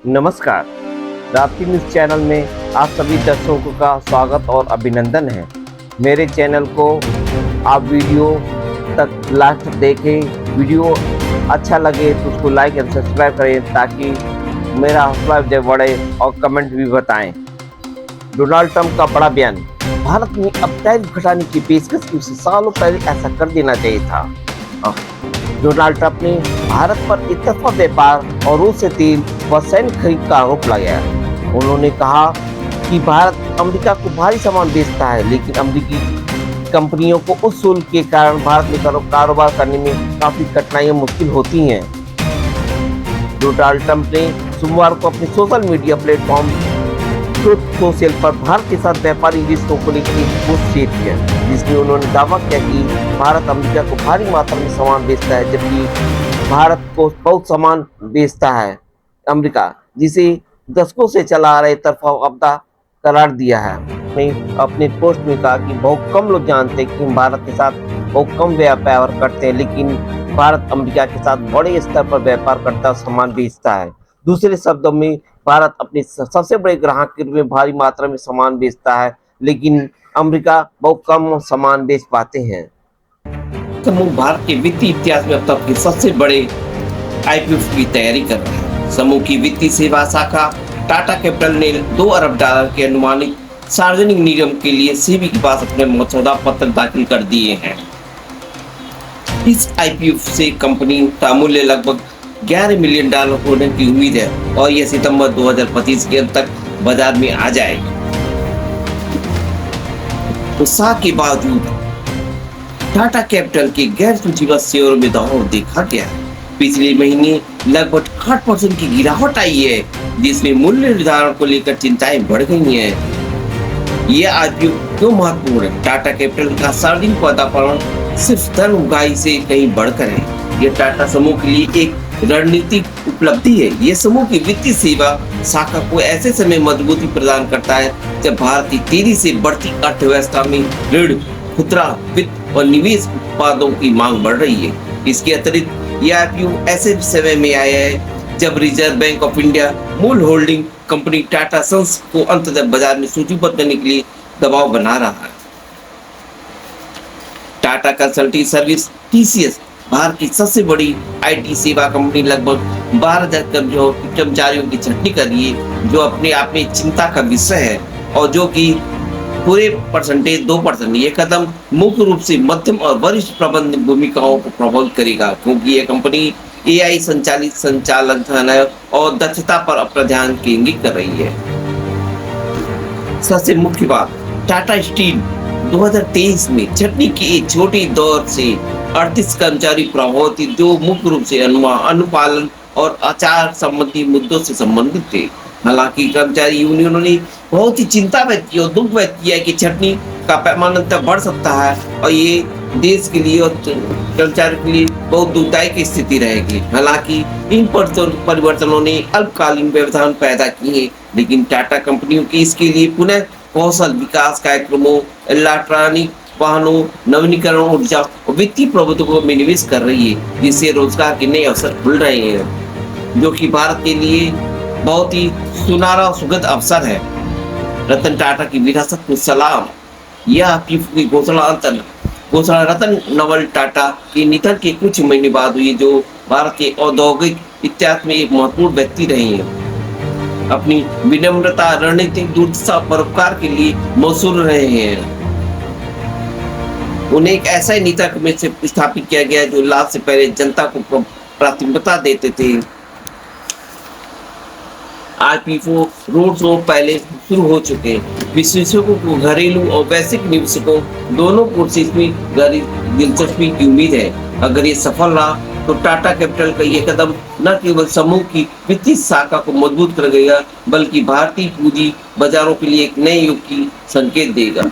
नमस्कार, Rapti news channel में आप सभी दर्शकों का स्वागत और अभिनंदन है। मेरे चैनल को आप वीडियो तक लास्ट देखें। वीडियो अच्छा लगे तो उसको लाइक एंड सब्सक्राइब करें ताकि मेरा हौसला अफजाई बढ़े और कमेंट भी बताएं। डोनाल्ड ट्रंप का बड़ा बयान। भारत में अब टैरिफ घटाने की पेशकश की, उसे सालों पहले ऐसा कर देना चाहिए था। डोनाल्ड ट्रंप ने भारत पर एकतरफा व्यापार और रूस से तेल व सैन्य खरीद का आरोप लगाया। उन्होंने कहा कि भारत अमेरिका को भारी सामान बेचता है, लेकिन अमेरिकी कंपनियों को उस शुल्क के कारण भारत में कारोबार करने में काफी कठिनाइयां मुश्किल होती हैं। डोनाल्ड ट्रंप ने सोमवार को अपने social media platform truth social पर भारत के साथ व्यापारिक रिश्तों को लेकर एक पोस्ट शेयर किया, जिसमें उन्होंने दावा किया कि भारत अमेरिका को भारी मात्रा में सामान बेचता है, जबकि भारत को बहुत सामान बेचता है अमेरिका, जिसे दशकों से चला आ रहे तरफा आपदा करार दिया है। अपने पोस्ट में कहा कि बहुत कम लोग जानते हैं कि हम भारत के साथ बहुत कम व्यापार करते हैं, लेकिन भारत अमेरिका के साथ बड़े स्तर पर व्यापार करता है, सामान बेचता है। दूसरे शब्दों में भारत अपने सबसे बड़े ग्राहक के रूप में भारी मात्रा में सामान बेचता है, लेकिन अमेरिका बहुत कम सामान बेच पाते हैं। समूह भारत के वित्तीय इतिहास में अब तक के सबसे बड़े आईपीओ की तैयारी कर रहा है। समूह की वित्तीय सेवा शाखा टाटा कैपिटल ने $2 अरब के अनुमानित सार्वजनिक निगम के लिए सेबी के पास अपने मसौदा पत्र दाखिल कर दिए हैं। इस आईपीओ से कंपनी का मूल्य लगभग $11 मिलियन होने की उम्मीद है और यह सितंबर 2025 के अंत तक बाजार में आ जाएगा। उत्साह के बावजूद टाटा कैपिटल के गैर सूचीबद्ध शेयरों में दबाव देखा गया। पिछले महीने लगभग 8% की गिरावट आई है, जिसमें मूल्य निर्धारण को लेकर चिंताएं बढ़ गई हैं। यह आईपीओ क्यों महत्वपूर्ण है? टाटा कैपिटल का सार्वजनिक पदार्पण सिर्फ धन उगाही से कहीं बढ़कर है। यह टाटा समूह के लिए एक रणनीतिक उपलब्धि है। यह समूह की वित्तीय सेवा शाखा को ऐसे समय मजबूती प्रदान करता है जब भारत की तेजी से बढ़ती अर्थव्यवस्था में ऋण, खुदरा वित्त और निवेश उत्पादों की मांग बढ़ रही है। इसके अतिरिक्त यह आईपीओ ऐसे समय में आया है जब रिजर्व बैंक ऑफ इंडिया मूल होल्डिंग कंपनी टाटा सन्स को अंततः बाजार में सूचीबद्ध करने के लिए दबाव बना रहा है। Tata consulting service TCS Bharat की सबसे बड़ी आईटी सेवा कंपनी लगभग 12,000 कर्मचारियों की छटनी कर रही है, जो अपने आप में चिंता का विषय है और जो कि पूरे परसेंटेज 2%। ये कदम मुख्य रूप से मध्यम और वरिष्ठ प्रबंधन भूमिकाओं को प्रभावित करेगा, क्योंकि यह कंपनी एआई संचालित संचालन और दक्षता पर अपना ध्यान केंद्रित कर रही है। सबसे मुख्य बात, टाटा स्टील 2023 में छटनी के एक छोटे दौर से 38 कर्मचारी प्रभावित थे, जो मुख्य रूप से अनुपालन और आचार संबंधी मुद्दों से संबंधित थे। हालांकि कर्मचारी यूनियनों ने बहुत ही चिंता व्यक्त की और दुख व्यक्त किया कि छटनी का पैमाना तक बढ़ सकता है और ये देश के लिए और कर्मचारियों के लिए बहुत दुखदायी की स्थिति रहेगी। हालांकि इन परिवर्तनों ने अल्पकालीन व्यवधान पैदा किए, लेकिन टाटा कंपनियों की इसके लिए पुनः कौशल विकास कार्यक्रमों, इलेक्ट्रॉनिक वाहनों, नवीनीकरण ऊर्जा और वित्तीय प्रबंधकों में निवेश कर रही है, जिससे रोजगार के नए अवसर खुल रहे हैं, जो कि भारत के लिए बहुत ही सुनहरा और सुखद अवसर है। रतन टाटा की विरासत को सलाम। यह आपकी घोषणा रतन नवल टाटा के निधन के कुछ महीने बाद हुई, जो भारत के औद्योगिक इतिहास में एक महत्वपूर्ण व्यक्ति रहे हैं। अपनी विनम्रता, रणनीतिक दूरदर्शिता, परोपकार के लिए मशहूर रहे हैं। उन्हें एक ऐसा ही नेता में से स्थापित किया गया जो लाभ से पहले जनता को प्राथमिकता देते थे। आईपीओ रोड शो पहले शुरू हो चुके हैं। विशेषज्ञों को घरेलू और वैश्विक निवेशकों दोनों को इसमें दिलचस्पी की उम्मीद है। अगर ये सफल रहा तो टाटा कैपिटल का ये कदम न केवल समूह की वित्तीय शाखा को मजबूत करेगा, बल्कि भारतीय पूंजी बाजारों के लिए एक नए युग की संकेत देगा।